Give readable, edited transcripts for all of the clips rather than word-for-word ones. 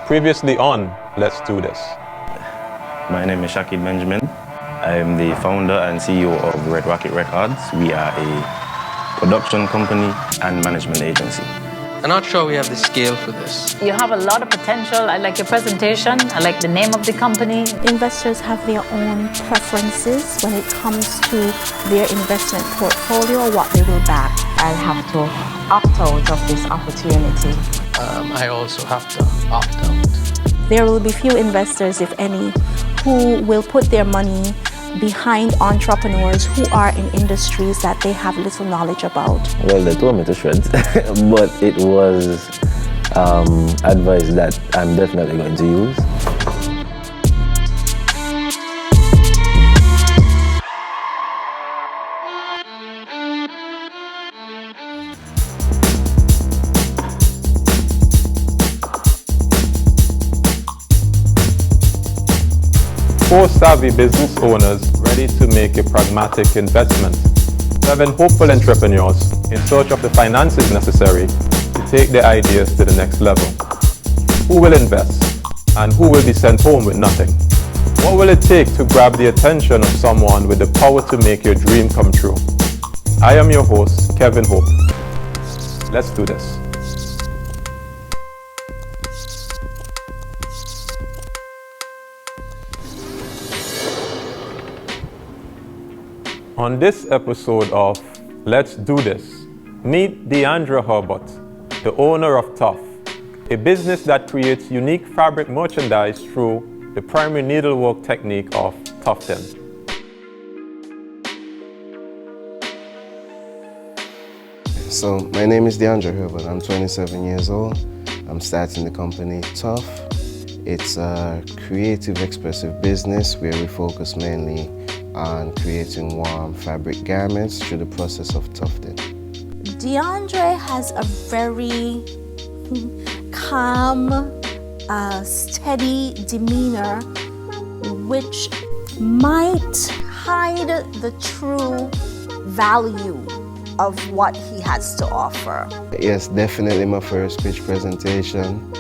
Previously on Let's Do This. My name is Shakib Benjamin. I am the founder and CEO of Red Rocket Records. We are a production company and management agency. I'm not sure we have the scale for this. You have a lot of potential. I like your presentation. I like the name of the company. Investors have their own preferences when it comes to their investment portfolio, what they will back. I'll have to opt out of this opportunity. I also have to opt out. There will be few investors, if any, who will put their money behind entrepreneurs who are in industries that they have little knowledge about. Well, they told me to shred, but it was advice that I'm definitely going to use. Four savvy business owners ready to make a pragmatic investment. 7 hopeful entrepreneurs in search of the finances necessary to take their ideas to the next level. Who will invest and who will be sent home with nothing? What will it take to grab the attention of someone with the power to make your dream come true? I am your host, Kevin Hope. Let's do this. On this episode of Let's Do This, meet Deandra Herbert, the owner of TUF, a business that creates unique fabric merchandise through the primary needlework technique of tufting. So my name is Deandra Herbert. I'm 27 years old. I'm starting the company TUF. It's a creative, expressive business where we focus mainly on creating warm fabric garments through the process of tufting. DeAndre has a very calm, steady demeanor, which might hide the true value of what he has to offer. Yes, definitely my first pitch presentation.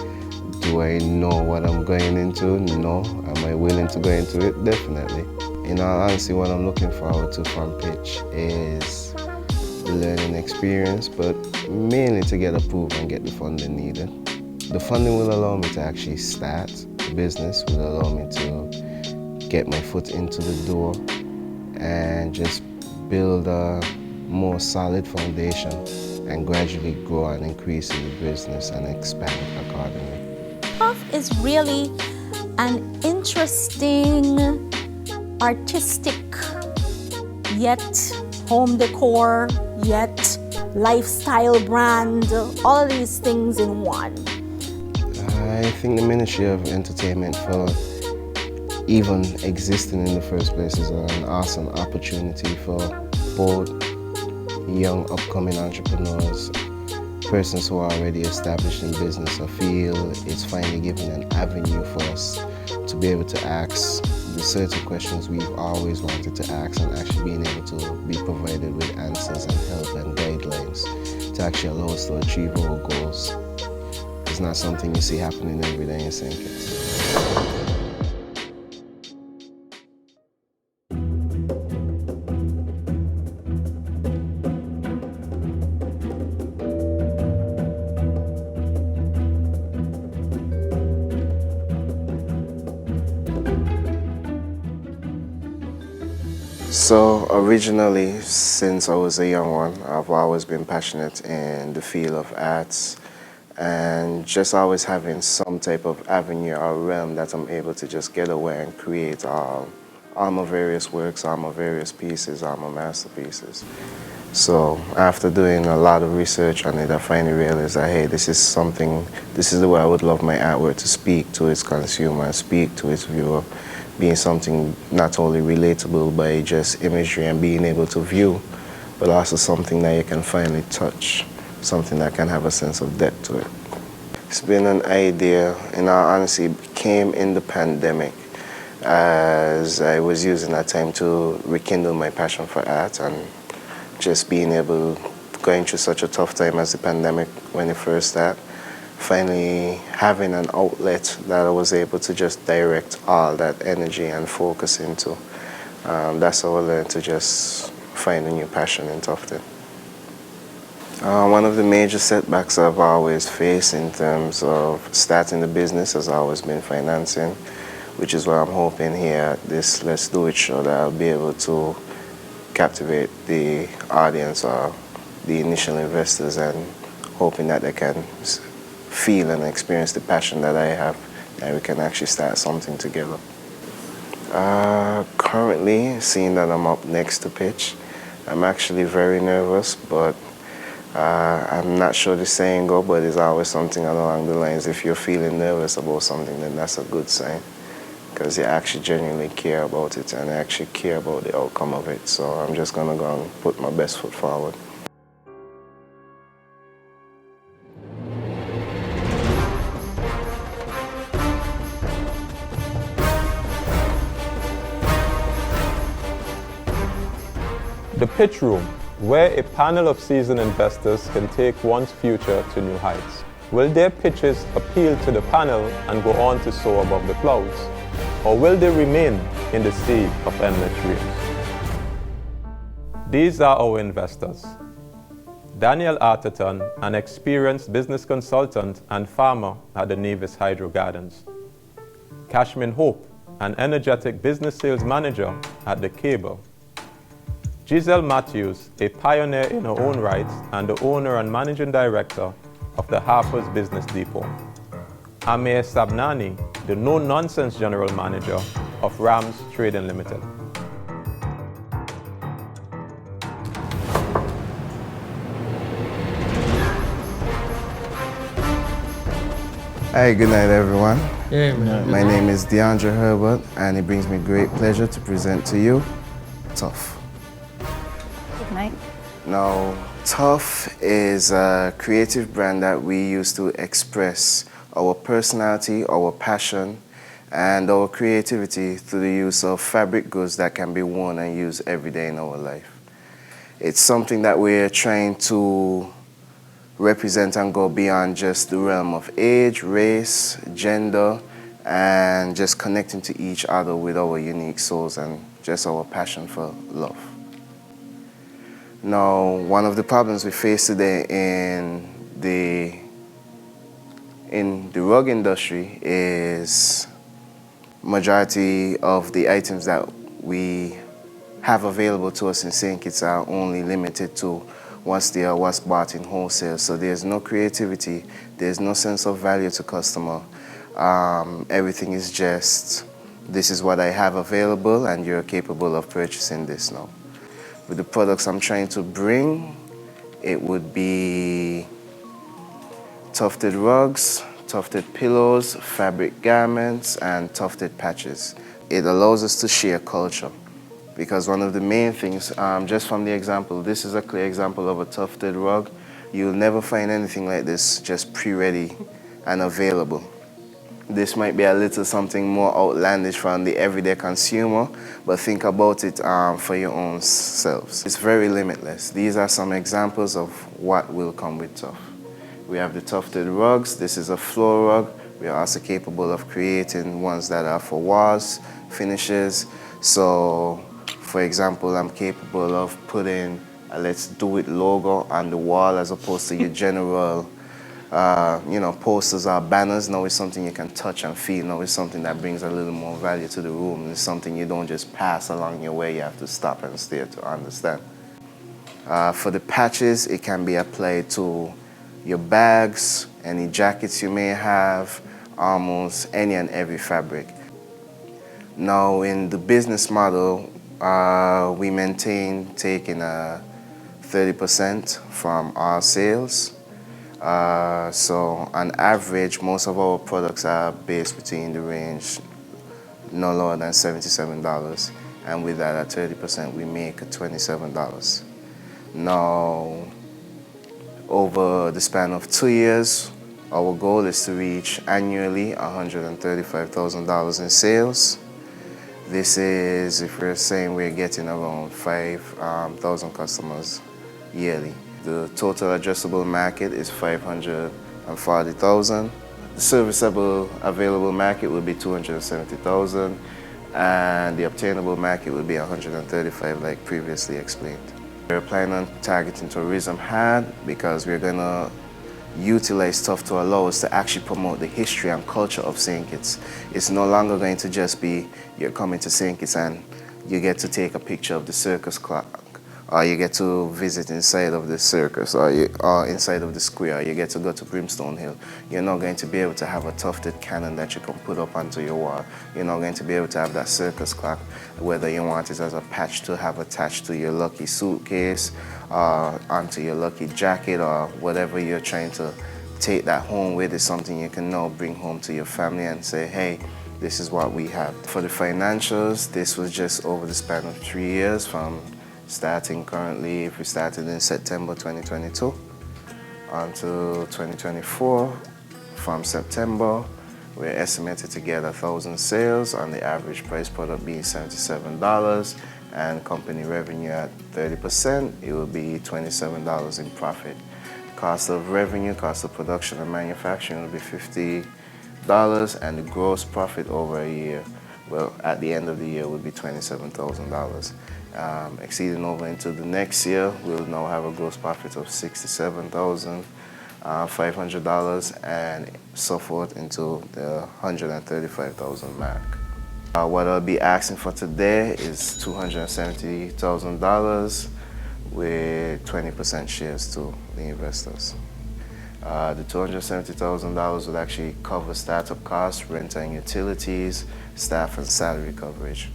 Do I know what I'm going into? No. Am I willing to go into it? Definitely. In all honesty, what I'm looking forward to from pitch is the learning experience, but mainly to get approved and get the funding needed. The funding will allow me to actually start the business, will allow me to get my foot into the door and just build a more solid foundation and gradually grow and increase in the business and expand accordingly. TUF is really an interesting, artistic, yet home decor, yet lifestyle brand, all of these things in one. I think the Ministry of Entertainment, for even existing in the first place, is an awesome opportunity for both young upcoming entrepreneurs, persons who are already established in business. I feel it's finally giving an avenue for us to be able to ask the certain questions we've always wanted to ask, and actually being able to be provided with answers and help and guidelines to actually allow us to achieve our goals. It's not something you see happening every day in St. Kitts. So originally, since I was a young one, I've always been passionate in the field of arts and just always having some type of avenue or realm that I'm able to just get away and create all my various works, all my various pieces, all my masterpieces. So after doing a lot of research on it, I finally realized that, hey, this is the way I would love my artwork to speak to its consumer, speak to its viewer, being something not only relatable by just imagery and being able to view, but also something that you can finally touch, something that can have a sense of depth to it. It's been an idea, in all honesty, it came in the pandemic as I was using that time to rekindle my passion for art, and just being able, going through such a tough time as the pandemic when it first started, finally having an outlet that I was able to just direct all that energy and focus into. That's how I learned to just find a new passion in Tufted. One of the major setbacks I've always faced in terms of starting the business has always been financing, which is why I'm hoping here at this Let's Do It show that I'll be able to captivate the audience or the initial investors, and hoping that they can feel and experience the passion that I have, and we can actually start something together. Currently, seeing that I'm up next to pitch, I'm actually very nervous, but I'm not sure the saying go, but there's always something along the lines, if you're feeling nervous about something, then that's a good sign, because you actually genuinely care about it and actually care about the outcome of it. So I'm just gonna go and put my best foot forward. The pitch room, where a panel of seasoned investors can take one's future to new heights. Will their pitches appeal to the panel and go on to soar above the clouds? Or will they remain in the sea of endless dreams? These are our investors. Daniel Arterton, an experienced business consultant and farmer at the Nevis Hydro Gardens. Cashman Hope, an energetic business sales manager at the Cable. Giselle Matthews, a pioneer in her own right and the owner and managing director of the Harper's Business Depot. Amir Sabnani, the no-nonsense general manager of Rams Trading Limited. Hi, good night everyone. Yeah, man. My name is DeAndre Herbert, and it brings me great pleasure to present to you TUF. Good night. Now, TUF is a creative brand that we use to express our personality, our passion, and our creativity through the use of fabric goods that can be worn and used every day in our life. It's something that we're trying to represent and go beyond just the realm of age, race, gender, and just connecting to each other with our unique souls and just our passion for love. Now, one of the problems we face today in the rug industry is majority of the items that we have available to us in St. Kitts are only limited to what's there, what's bought in wholesale. So there's no creativity, there's no sense of value to customer. Everything is just, this is what I have available and you're capable of purchasing this now. With the products I'm trying to bring, it would be tufted rugs, tufted pillows, fabric garments, and tufted patches. It allows us to share culture, because one of the main things, just from the example, this is a clear example of a tufted rug. You'll never find anything like this just pre-ready and available. This might be a little something more outlandish from the everyday consumer, but think about it for your own selves. It's very limitless. These are some examples of what will come with TUF. We have the tufted rugs. This is a floor rug. We are also capable of creating ones that are for walls, finishes. So, for example, I'm capable of putting a Let's Do It logo on the wall as opposed to your general posters or banners. Now it's something you can touch and feel. Now it's something that brings a little more value to the room. It's something you don't just pass along your way. You have to stop and stare to understand. For the patches, it can be applied to your bags, any jackets you may have, almost any and every fabric. Now in the business model, we maintain taking 30% from our sales. So on average, most of our products are based between the range no lower than $77. And with that, at 30%, we make $27. Now, over the span of 2 years, our goal is to reach annually $135,000 in sales. This is, if we're saying we're getting around 5,000 customers yearly. The total addressable market is $500 $240,000. The serviceable available market will be $270,000, and the obtainable market will be $135,000, like previously explained. We're planning on targeting tourism hard because we're going to utilize TUF to allow us to actually promote the history and culture of St. Kitts. It's no longer going to just be you're coming to St. Kitts and you get to take a picture of the circus clock, or you get to visit inside of the circus, or inside of the square, or you get to go to Brimstone Hill. You're not going to be able to have a tufted cannon that you can put up onto your wall. You're not going to be able to have that circus clock, whether you want it as a patch to have attached to your lucky suitcase, or onto your lucky jacket, or whatever you're trying to take that home with. Is something you can now bring home to your family and say, hey, this is what we have. For the financials, this was just over the span of 3 years, from starting currently, if we started in September 2022 until 2024. From September, we're estimated to get 1,000 sales on the average price product being $77, and company revenue at 30%, it will be $27 in profit. Cost of revenue, cost of production and manufacturing will be $50, and the gross profit over a year, well, at the end of the year, will be $27,000. Exceeding over into the next year, we'll now have a gross profit of $67,500, and so forth into the $135,000 mark. What I'll be asking for today is $270,000 with 20% shares to the investors. The $270,000 would actually cover startup costs, rent and utilities, staff and salary coverage,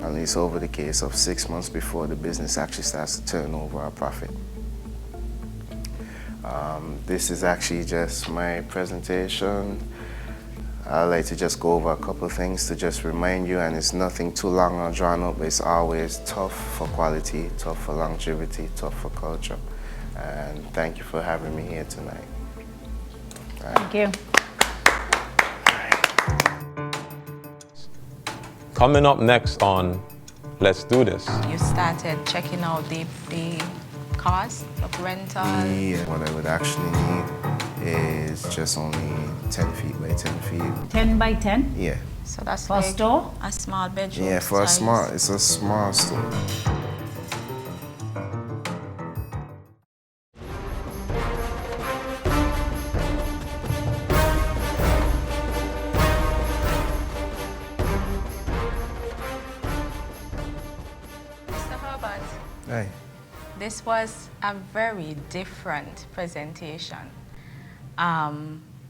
at least over the case of 6 months before the business actually starts to turn over a profit. This is actually just my presentation. I'd like to just go over a couple of things to just remind you, and it's nothing too long or drawn up, but it's always TUF for quality, TUF for longevity, TUF for culture. And thank you for having me here tonight. Thank you. Coming up next on Let's Do This. You started checking out the cost of rental. Yeah, what I would actually need is just only 10 feet by 10 feet. 10 by 10? Yeah. So that's For a like store? a small bedroom. Yeah, for size. it's a small store. Mr. Herbert, Hey. this was a very different presentation,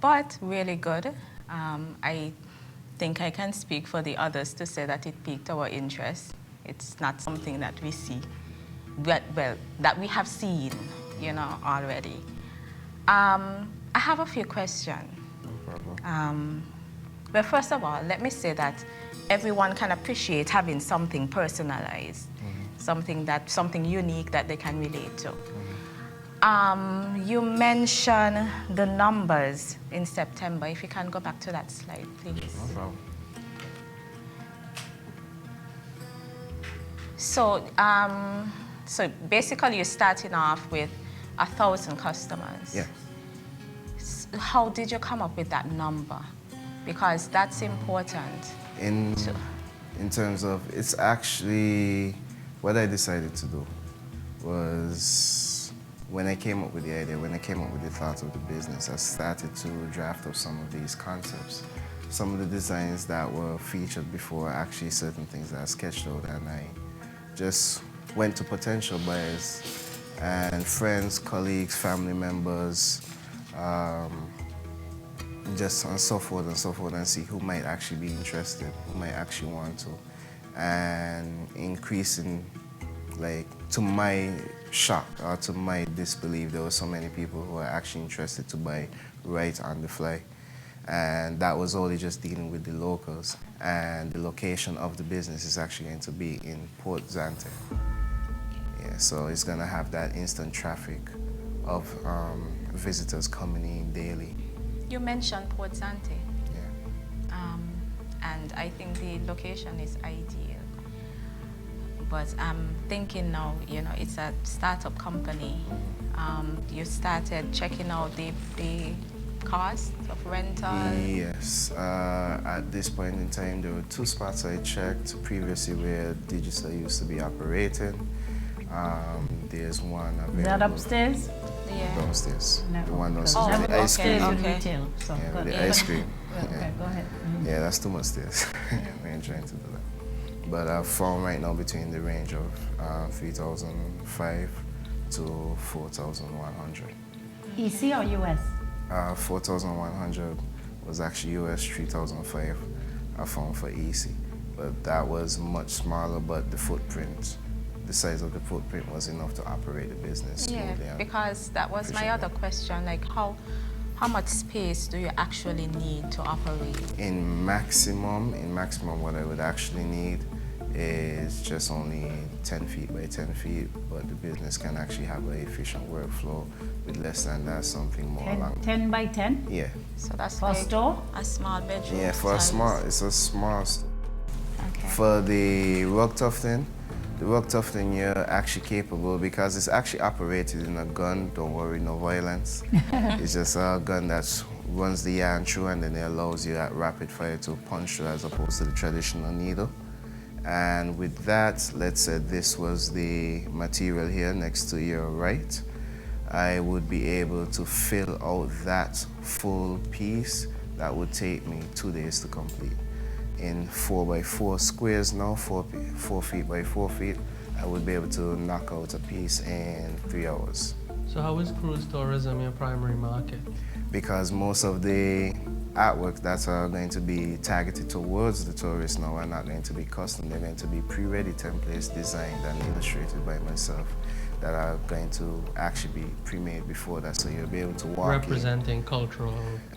but really good. I think I can speak for the others to say that it piqued our interest. It's not something that we see, well, that we have seen, you know, already. I have a few questions. Well, first of all, let me say that everyone can appreciate having something personalized, something unique that they can relate to. You mentioned the numbers in September. If you can go back to that slide, please. No problem. So basically, you're starting off with 1,000 customers. Yeah. How did you come up with that number? Because that's important. In terms of, it's actually what I decided to do was, when I came up with the idea, when I came up with the thought of the business, I started to draft up some of these concepts, some of the designs that were featured before, actually certain things that I sketched out, and I just went to potential buyers and friends, colleagues, family members, just and so forth and see who might actually be interested, who might actually want to. And increasing, like, to my shock or to my disbelief, there were so many people who are actually interested to buy right on the fly. And that was only just dealing with the locals. And the location of the business is actually going to be in Port Zante. Yeah, so it's going to have that instant traffic of visitors coming in daily. You mentioned Port Zante. Yeah. And I think the location is ideal. But I'm thinking now, you know, it's a startup company. You started checking out the cost of rental? Yes. At this point in time, there were 2 spots I checked previously where Digital used to be operating. There's one available. Is that upstairs? Yeah. Downstairs. No. The one downstairs Oh, with the ice cream. Upstairs with Okay. retail. So Yeah, go with the ahead. ice cream. Okay, go ahead. Yeah, that's too much stairs. We ain't trying to do that. But I've found right now between the range of 3,500 to 4,100. EC or US? 4,100 was actually US, 3,500 I found for EC. But that was much smaller, but the footprint, the size of the footprint was enough to operate the business Yeah, smoothly. and because that was my other efficiently. question, like how much space do you actually need to operate? In maximum, what I would actually need is just only 10 feet by 10 feet, but the business can actually have an efficient workflow with less than that, something more along. 10 by 10? Yeah. So that's For a like store? a small bedroom. Yeah, for a size. small, it's a small. Okay. For the rug tufting, you're actually capable because it's actually operated in a gun. Don't worry, no violence. It's just a gun that runs the yarn through and then it allows you at rapid fire to punch through as opposed to the traditional needle. And with that, let's say this was the material here next to your right, I would be able to fill out that full piece. That would take me 2 days to complete. In 4 by 4 squares now, 4 feet by 4 feet, I would be able to knock out a piece in 3 hours. So how is cruise tourism your primary market? Because most of the artworks that are going to be targeted towards the tourists now are not going to be custom. They're going to be pre-ready templates designed and illustrated by myself that are going to actually be pre-made before that, so you'll be able to walk Representing cultural.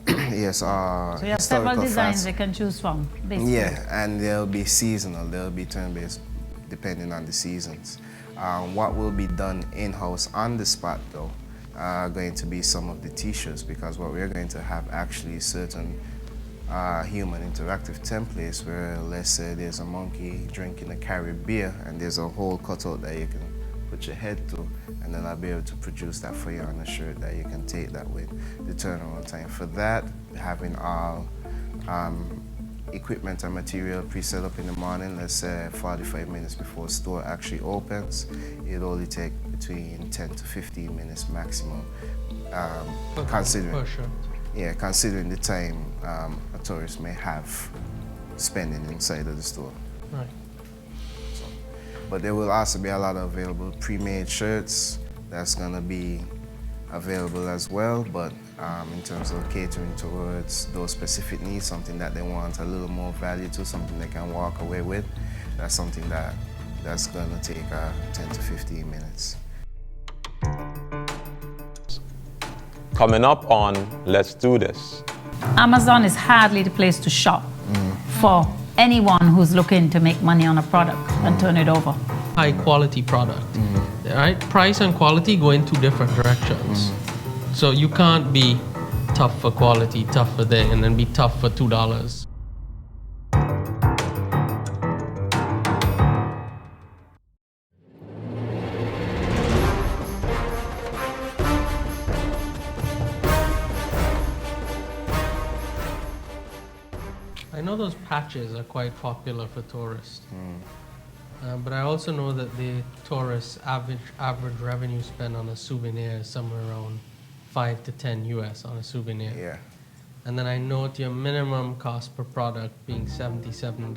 Yes, So you have several designs they can choose from, basically. Yeah, and they'll be seasonal. They'll be turn-based depending on the seasons. What will be done in-house on the spot, though, are going to be some of the t-shirts, because what we're going to have actually certain human interactive templates where, let's say, there's a monkey drinking a carried beer and there's a hole cut out that you can put your head to, and then I'll be able to produce that for you on a shirt that you can take that with. The turnaround time for that, having all equipment and material pre-set up in the morning, let's say 45 minutes before store actually opens, it'll only take between 10 to 15 minutes maximum, considering the time a tourist may have spending inside of the store. Right. But there will also be a lot of available pre-made shirts that's going to be available as well. But in terms of catering towards those specific needs, something that they want a little more value to, something they can walk away with, that's something that's going to take 10 to 15 minutes. Coming up on Let's Do This. Amazon is hardly the place to shop for anyone who's looking to make money on a product and turn it over. High quality product, right? Price and quality go in 2 different directions. So you can't be tough for quality, tough for thing, and then be tough for $2. I know those patches are quite popular for tourists. But I also know that the tourists' average revenue spent on a souvenir is somewhere around 5 to 10 US on a souvenir. Yeah. And then I note your minimum cost per product being $77.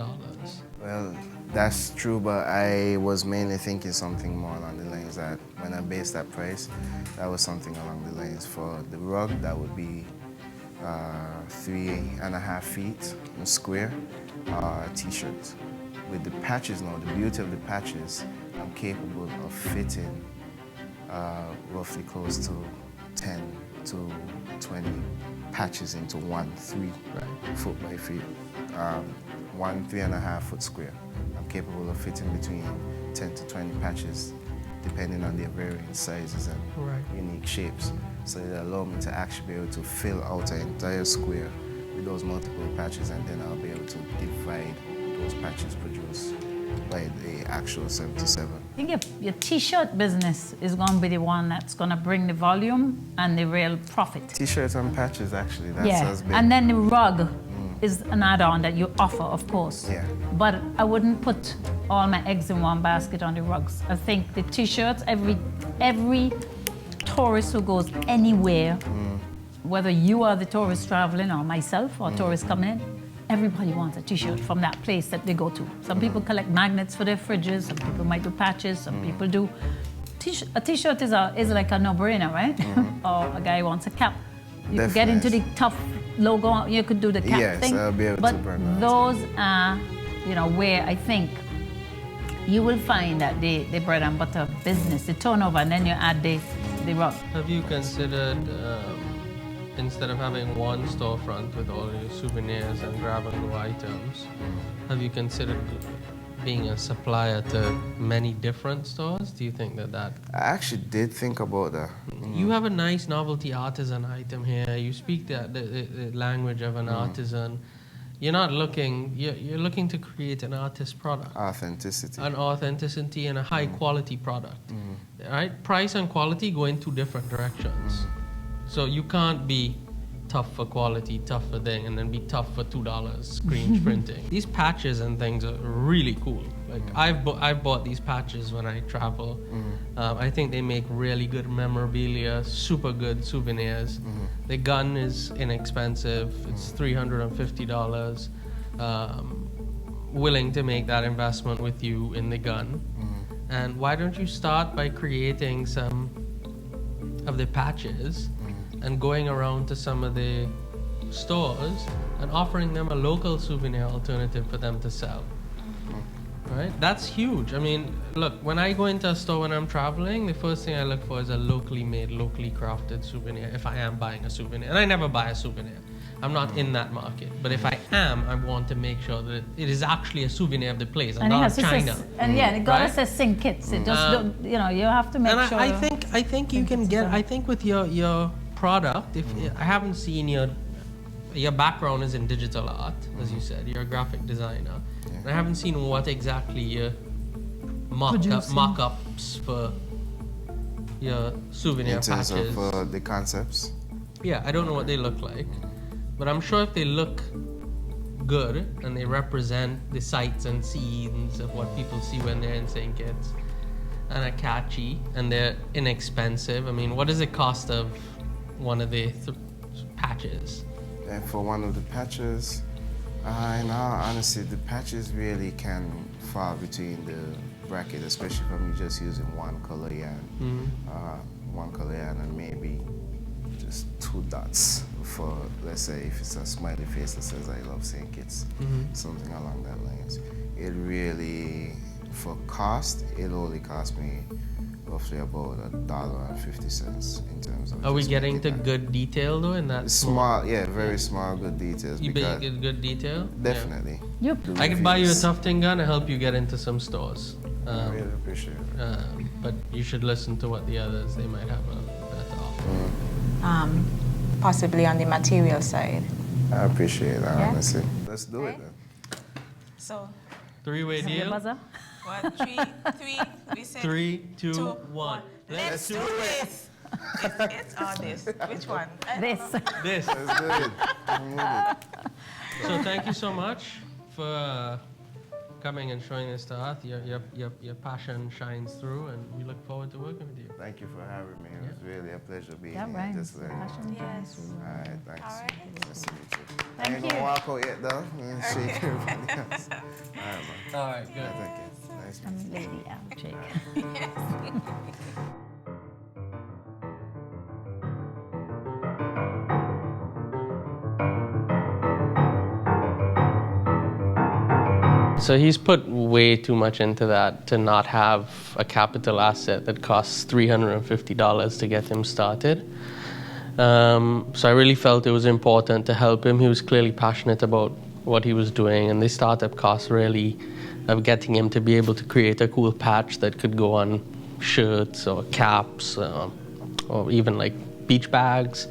Well, that's true, but I was mainly thinking something more along the lines that when I based that price, that was something along the lines for the rug, that would be 3.5 feet in square t-shirt. With the patches now, the beauty of the patches, I'm capable of fitting roughly close to 10 to 20 patches into one 3 foot by feet, one 3.5 foot square. I'm capable of fitting between 10 to 20 patches, depending on their varying sizes and unique shapes. So it allows me to actually be able to fill out an entire square with those multiple patches, and then I'll be able to divide those patches produced like the actual 77. I think your t-shirt business is going to be the one that's going to bring the volume and the real profit. T-shirts and patches, actually. That's Yeah, as big. and then the rug is an add-on that you offer, of course. Yeah. But I wouldn't put all my eggs in one basket on the rugs. I think the t-shirts, every tourist who goes anywhere, whether you are the tourist traveling or myself or tourists coming in, everybody wants a t-shirt from that place that they go to. Some people collect magnets for their fridges, some people might do patches, some people do. A t-shirt is like a no-brainer, right? Or a guy wants a cap. You could get into the TUF logo, you could do the cap thing. I'll be able but to burn that. those are, where I think you will find that the bread and butter business, the turnover, and then you add the rug. Have you considered, instead of having one storefront with all your souvenirs and grab-and-go items, have you considered being a supplier to many different stores? Do you think that... I actually did think about that. You have a nice novelty artisan item here. You speak the language of an artisan. You're not looking, you're looking to create an artist product. Authenticity. An authenticity and a high quality product. Right? Price and quality go in two different directions. So you can't be tough for quality, tough for thing, and then be tough for $2 screen printing. These patches and things are really cool. Like I've bought these patches when I travel. I think they make really good memorabilia, super good souvenirs. The gun is inexpensive. It's $350. Willing to make that investment with you in the gun. And why don't you start by creating some of the patches and going around to some of the stores and offering them a local souvenir alternative for them to sell. Right? That's huge. I mean, look, when I go into a store when I'm traveling, the first thing I look for is a locally made, locally crafted souvenir if I am buying a souvenir. And I never buy a souvenir. I'm not in that market. But if I am, I want to make sure that it is actually a souvenir of the place and not of China. And yeah, it gotta say sing kits. It just don't, you have to make sure. And I think you can get. I think with your product, if I haven't seen your background is in digital art, as you said, you're a graphic designer. And I haven't seen what exactly your mock-ups for your souvenir patches. In terms of the concepts? Yeah, I don't know what they look like. But I'm sure if they look good and they represent the sights and scenes of what people see when they're in St. Kitts and are catchy and they're inexpensive. I mean, what is the cost of one of the patches? And for one of the patches, in all honesty, the patches really can fall between the bracket, especially from you just using one color yarn. One color yarn and maybe just 2 dots for, let's say, if it's a smiley face that says I love St. Kitts, something along that lines. It really, for cost, it only cost me roughly about $1.50 in terms of. Are we getting to good detail though in that? Small, yeah, very small, good details. You get good detail? Definitely. Yep. I can buy you a tough thing gun and help you get into some stores. I really appreciate it. But you should listen to what the others, they might have a better offer. Possibly on the material side. I appreciate that, honestly. Let's do it then. So, 3-way deal? Buzzer? 1, 3, 3, we said 3, 2, 1. Let's do this. It's or this. Which one? This. This. Let's do it. I'm with it. So thank you so much for coming and showing this to us. Your passion shines through, and we look forward to working with you. Thank you for having me. It was really a pleasure being That here. rhymes. Just learning. Yes. All right, thanks. All right. Nice to meet you. I Thank ain't you. gonna walk out yet, though. I'm gonna shake everybody else. All right, man. All right, good. Yeah, thank you. Nice to meet you. Lady Jake. So he's put way too much into that to not have a capital asset that costs $350 to get him started. So I really felt it was important to help him. He was clearly passionate about what he was doing, and the startup costs really of getting him to be able to create a cool patch that could go on shirts or caps or even like beach bags.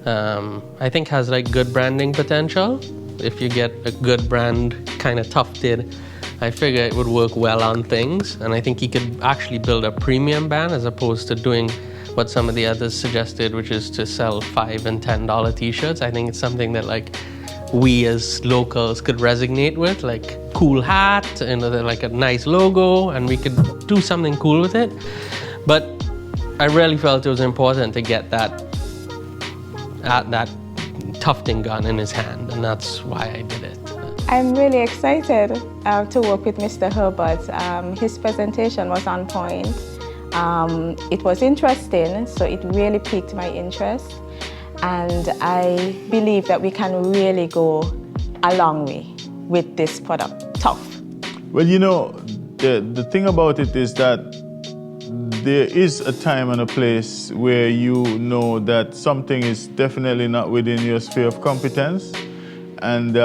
I think has like good branding potential. If you get a good brand kind of tufted I figure it would work well on things, and I think he could actually build a premium band as opposed to doing what some of the others suggested, which is to sell $5 and $10 t-shirts. I think it's something that like we as locals could resonate with, like cool hat and like a nice logo, and we could do something cool with it. But I really felt it was important to get that tufting gun in his hand, and that's why I did it. I'm really excited to work with Mr. Herbert. His presentation was on point. It was interesting, so it really piqued my interest. And I believe that we can really go a long way with this product, TUF. Well, you know, the thing about it is that there is a time and a place where you know that something is definitely not within your sphere of competence, and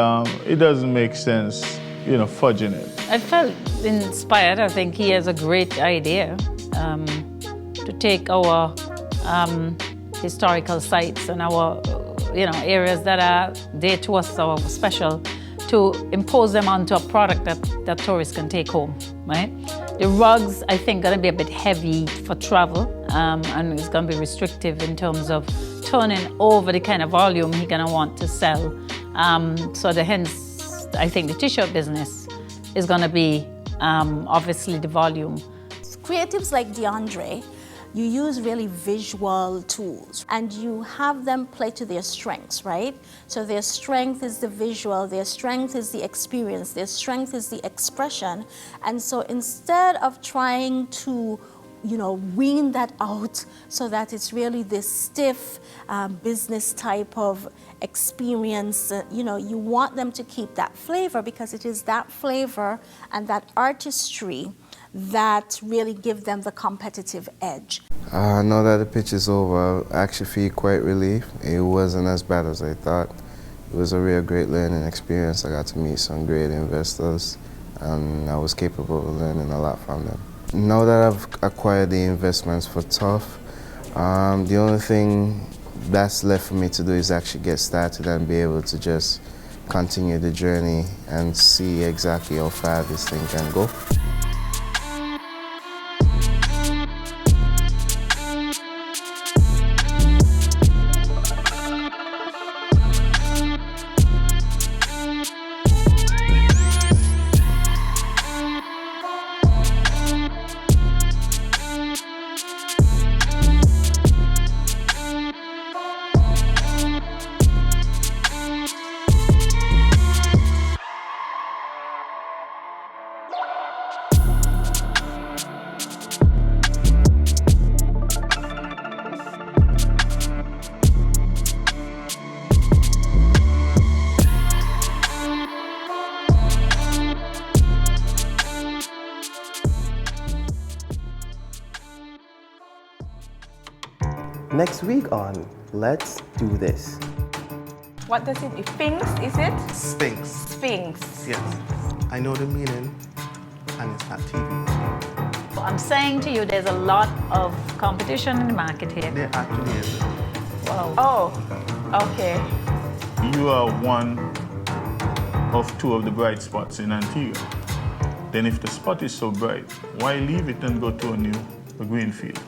it doesn't make sense, you know, fudging it. I felt inspired. I think he has a great idea to take our historical sites and our, areas that are dear to us or special, to impose them onto a product that tourists can take home, right? The rugs, I think, going to be a bit heavy for travel, and it's going to be restrictive in terms of turning over the kind of volume he's going to want to sell. So hence, I think the t-shirt business is going to be obviously the volume. Creatives like DeAndre, you use really visual tools and you have them play to their strengths, right? So their strength is the visual, their strength is the experience, their strength is the expression. And so instead of trying to, wean that out so that it's really this stiff business type of experience, you want them to keep that flavor, because it is that flavor and that artistry that really give them the competitive edge. Now that the pitch is over, I actually feel quite relieved. It wasn't as bad as I thought. It was a real great learning experience. I got to meet some great investors, and I was capable of learning a lot from them. Now that I've acquired the investments for TUF, the only thing that's left for me to do is actually get started and be able to just continue the journey and see exactly how far this thing can go. Next week on Let's Do This. What does it mean? Sphinx, is it? Sphinx. Sphinx. Yes. I know the meaning, and it's not TV. I'm saying to you, there's a lot of competition in the market here. There actually is. Wow. Oh, okay. You are one of two of the bright spots in Antigua. Then if the spot is so bright, why leave it and go to a green field?